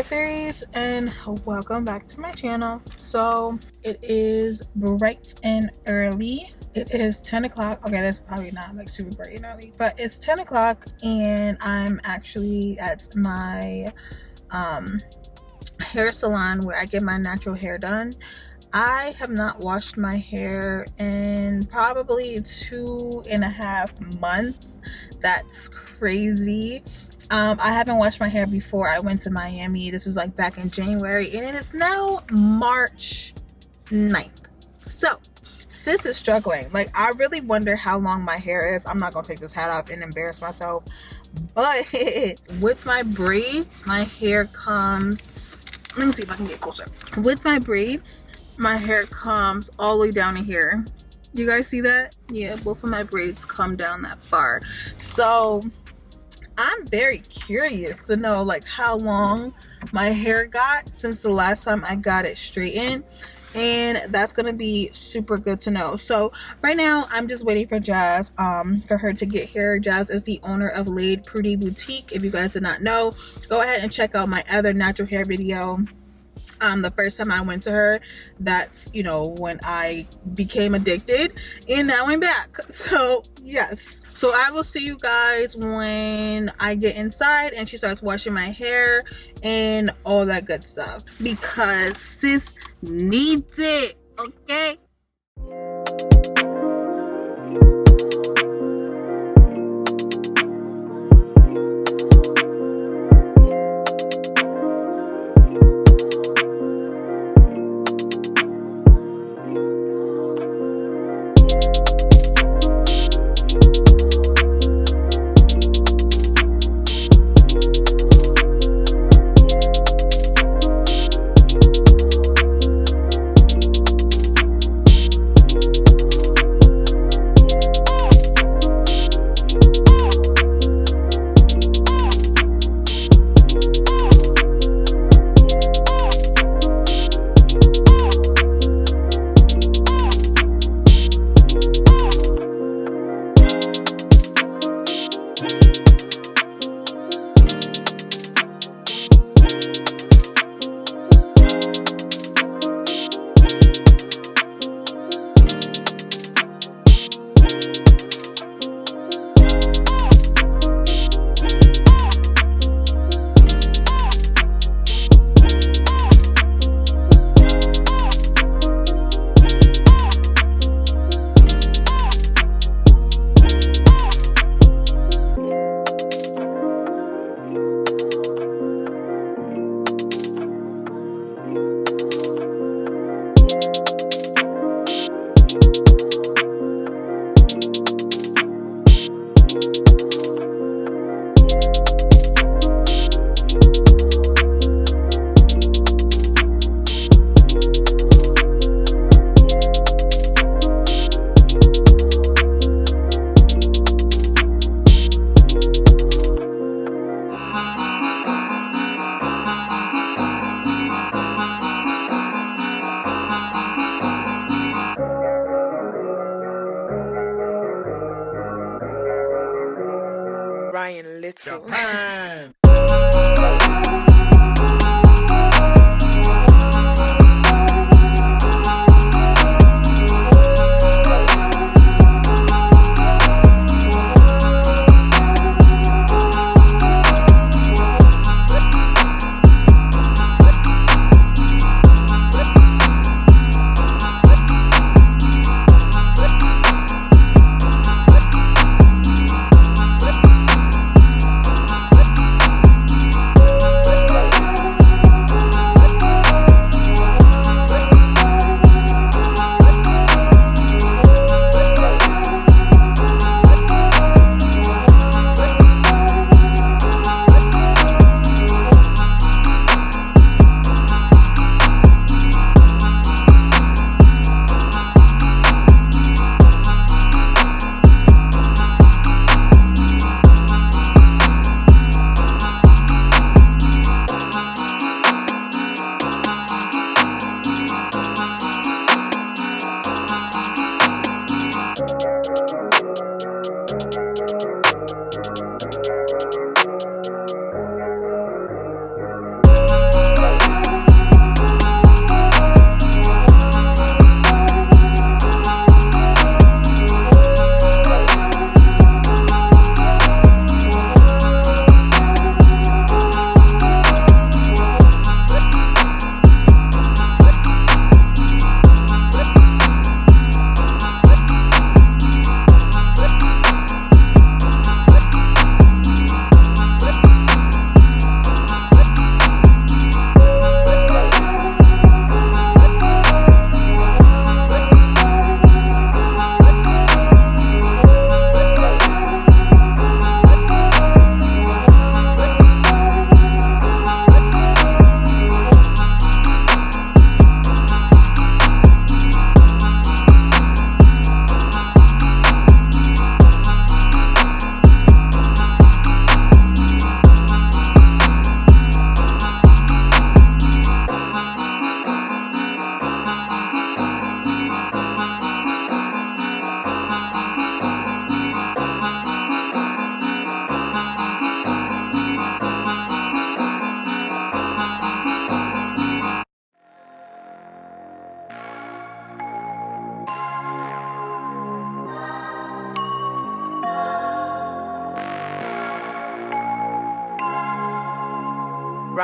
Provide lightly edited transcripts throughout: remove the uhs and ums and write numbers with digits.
fairies, and welcome back to my channel. So it is bright and early. It is 10 o'clock. Okay, that's probably not like super bright and early, but it's 10 o'clock and I'm actually at my hair salon where I get my natural hair done. I have not washed my hair in probably 2.5 months. That's crazy. I haven't washed my hair before I went to Miami. This was like back in January, and it is now March 9th. So sis is struggling. Like, I really wonder how long my hair is. I'm not gonna take this hat off and embarrass myself, but with my braids, my hair comes, let me see if I can get closer. With my braids, my hair comes all the way down to here. You guys see that? Yeah, both of my braids come down that far. So I'm very curious to know like how long my hair got since the last time I got it straightened, and that's gonna be super good to know. So right now I'm just waiting for Jazz for her to get here. Jazz is the owner of Laidprettyboutique. If you guys did not know, go ahead and check out my other natural hair video. The first time I went to her, that's, you know, when I became addicted, and now I'm back. So yes, so I will see you guys when I get inside and she starts washing my hair and all that good stuff, because sis needs it, okay? Little.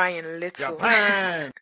Ryan Little. Japan.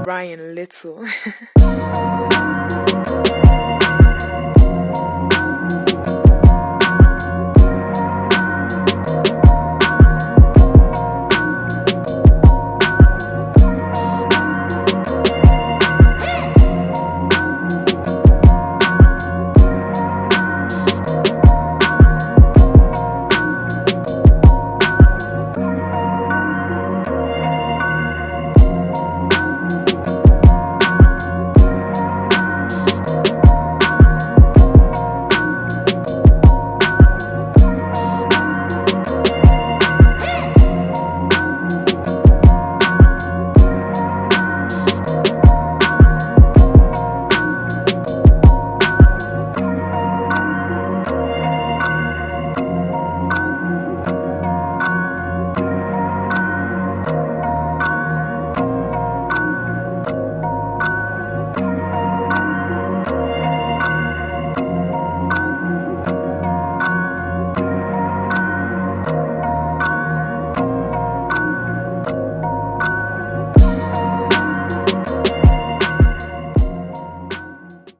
Ryan Little.